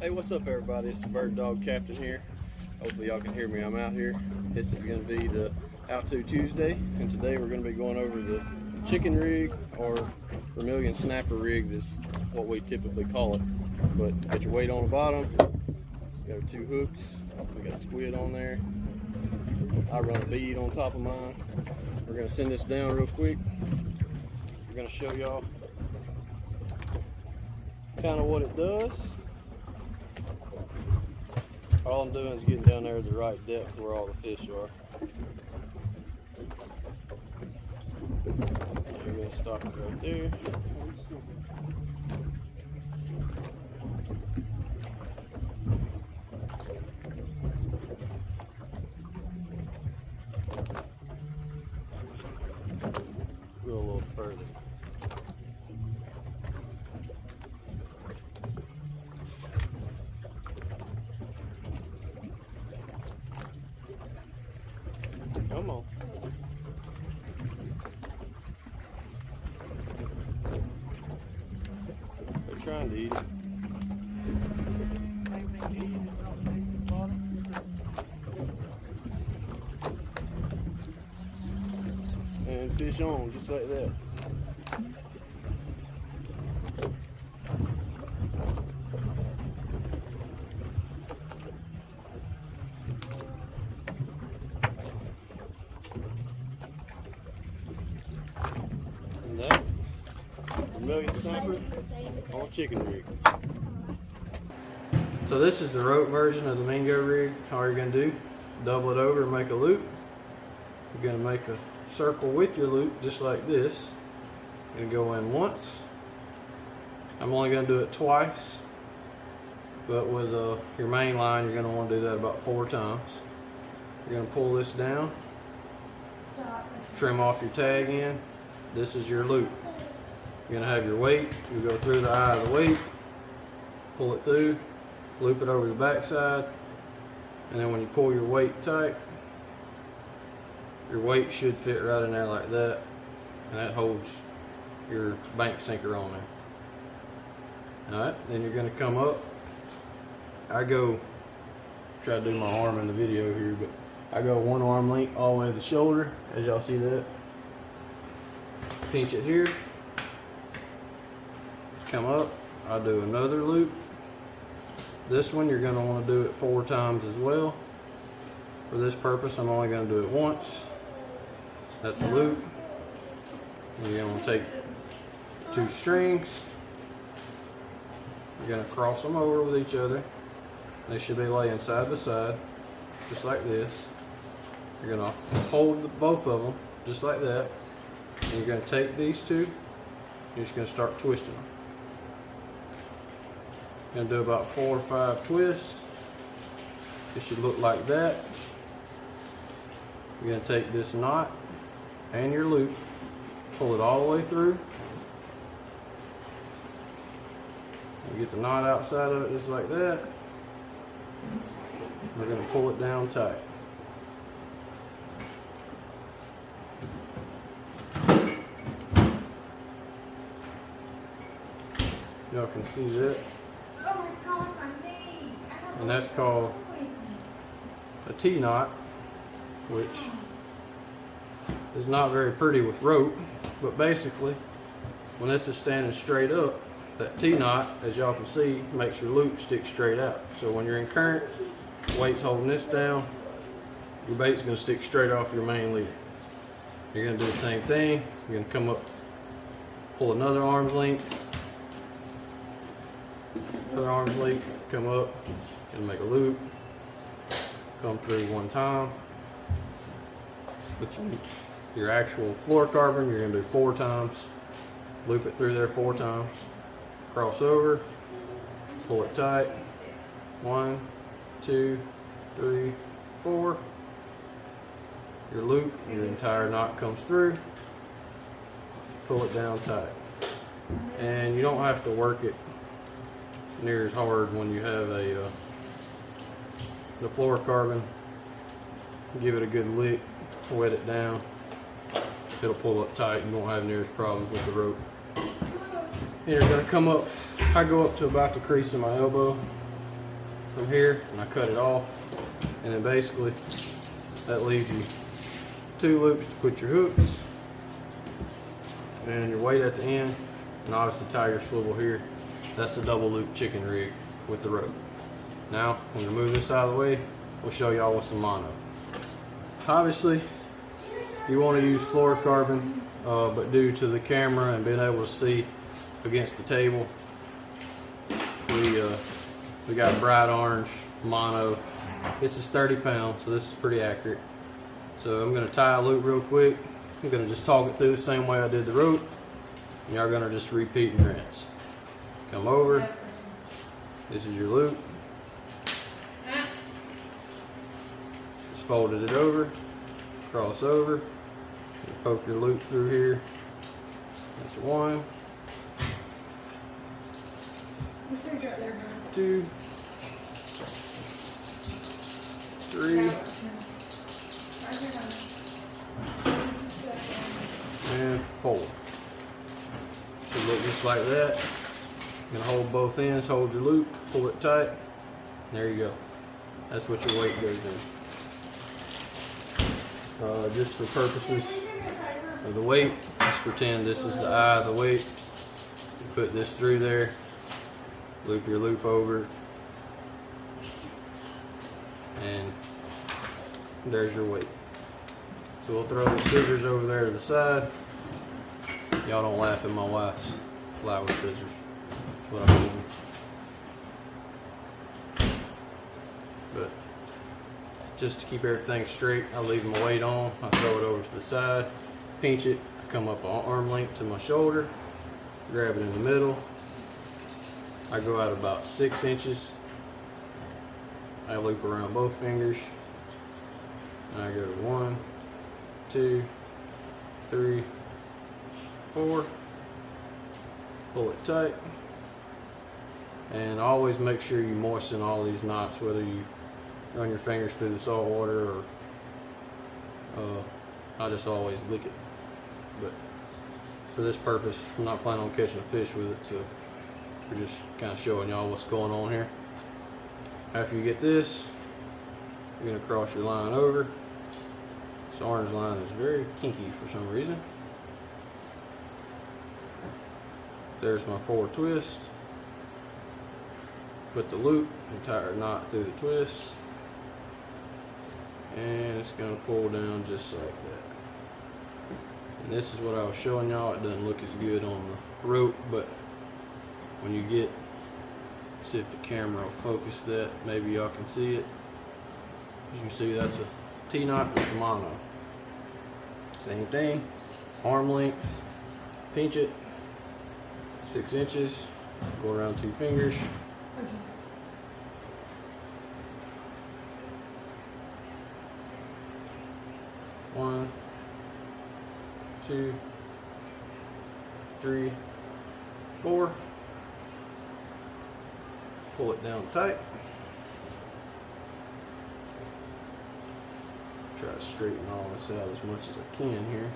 Hey, what's up everybody? It's the Bird Dog Captain here. Hopefully y'all can hear me. I'm out here. This is going to be the How To Tuesday, and today we're going to be going over the chicken rig, or Vermilion Snapper rig is what we typically call it. But got your weight on the bottom, got our two hooks, we got squid on there. I run a bead on top of mine. We're going to send this down real quick. We're going to show y'all kind of what it does. All I'm doing is getting down there at the right depth where all the fish are. So we're going to stop it right there. Go a little further. Come on. They're trying to eat it. And fish on, just like that. And that, Vermilion Snapper on a chicken rig. So this is the rope version of the Mingo rig. How are you going to do? Double it over and make a loop. You're going to make a circle with your loop just like this. You're going to go in once. I'm only going to do it twice, but with your main line you're going to want to do that about 4 times. You're going to pull this down, trim off your tag end. This is your loop. You're going to have your weight. You go through the eye of the weight, pull it through, loop it over the back side, and then when you pull your weight tight, your weight should fit right in there like that, and that holds your bank sinker on there. Alright, then you're going to come up. I go, try to do my arm in the video here, but I go 1 arm length all the way to the shoulder, as y'all see that. Pinch it here, come up, I'll do another loop. This one you're going to want to do it 4 times as well. For this purpose I'm only going to do it once. That's a loop. And you're going to take 2 strings. You're going to cross them over with each other. They should be laying side by side, just like this. You're going to hold both of them, just like that. And you're going to take these 2. You're just going to start twisting them. You're going to do about 4 or 5 twists. It should look like that. You're going to take this knot and your loop, pull it all the way through. You get the knot outside of it just like that. We're going to pull it down tight. Y'all can see that. And that's called a T-knot, which is not very pretty with rope, but basically when this is standing straight up, that T-knot, as y'all can see, makes your loop stick straight out. So when you're in current, weight's holding this down, your bait's going to stick straight off your main leader. You're going to do the same thing. You're going to come up, pull another arm's length, come up and make a loop, come through 1 time. With your actual fluorocarbon, you're going to do 4 times, loop it through there 4 times, cross over, pull it tight, 1, 2, 3, 4. Your loop, your entire knot comes through, pull it down tight. And you don't have to work it near as hard when you have the fluorocarbon. Give it a good lick, wet it down, it'll pull up tight and you won't have near as problems with the rope. And you're going to come up, I go up to about the crease of my elbow, from here and I cut it off, and then basically that leaves you 2 loops to put your hooks and your weight at the end, and obviously tie your swivel here. That's the double loop chicken rig with the rope. Now I'm gonna move this out of the way. We'll show y'all what's some mono. Obviously you want to use fluorocarbon, but due to the camera and being able to see against the table, we got bright orange mono. This is 30 pounds, so this is pretty accurate. So I'm going to tie a loop real quick. I'm going to just talk it through the same way I did the rope, and y'all going to just repeat and rinse. Come over, this is your loop, just folded it over, cross over, poke your loop through here. That's 1, 2, 3, and 4. Should look just like that. You're gonna hold both ends, hold your loop, pull it tight. There you go. That's what your weight goes in. Just for purposes of the weight, let's pretend this is the eye of the weight. You put this through there, loop your loop over, and there's your weight. So we'll throw the scissors over there to the side. Y'all don't laugh at my wife's flower scissors. That's what I'm using. But just to keep everything straight, I leave my weight on. I throw it over to the side, pinch it, come up an arm length to my shoulder, grab it in the middle. I go out about 6 inches. I loop around both fingers, and I go to 1, 2, 3, 4. Pull it tight, and always make sure you moisten all these knots, whether you run your fingers through the salt water or I just always lick it. But for this purpose, I'm not planning on catching a fish with it, so we're just kind of showing y'all what's going on here. After you get this, you're going to cross your line over. This orange line is very kinky for some reason. There's my forward twist. Put the loop, entire knot through the twist, and it's going to pull down just like that. And this is what I was showing y'all. It doesn't look as good on the rope, but when you get, see if the camera will focus that, maybe y'all can see it. You can see that's a T-knot with the mono. Same thing, arm length, pinch it, 6 inches, go around 2 fingers. One, 2, 3, 4. Pull it down tight. Try to straighten all this out as much as I can here.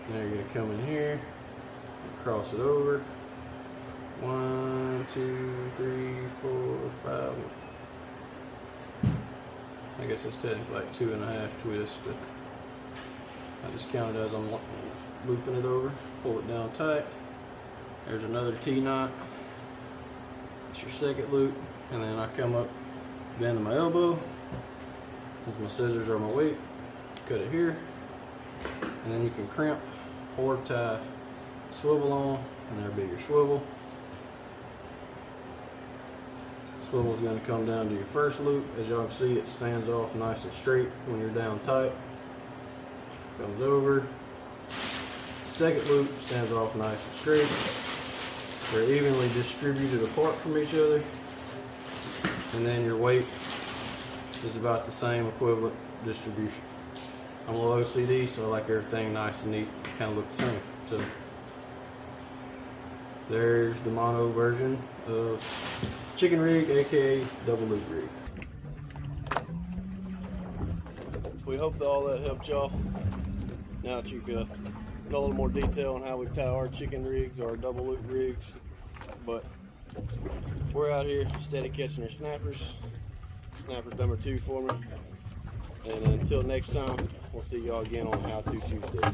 Now you're going to come in here and cross it over. 1, 2, 3, 4, 5. I guess it's technically like 2.5 twists, but I just count it as I'm looping it over. Pull it down tight. There's another T-knot. It's your second loop, and then I come up, bend to my elbow, as my scissors are my weight, cut it here, and then you can crimp or tie swivel on, and there'll be your swivel. Swivel is going to come down to your first loop. As y'all can see, it stands off nice and straight when you're down tight. Comes over. Second loop stands off nice and straight. They're evenly distributed apart from each other. And then your weight is about the same equivalent distribution. I'm a little OCD, so I like everything nice and neat, kind of look the same. So there's the mono version of chicken rig, aka double loop rig. We hope that all that helped y'all. Now that you've got a little more detail on how we tie our chicken rigs, our double loop rigs, but we're out here steady catching our snappers. Snapper number 2 for me. And until next time, we'll see y'all again on How To Tuesday.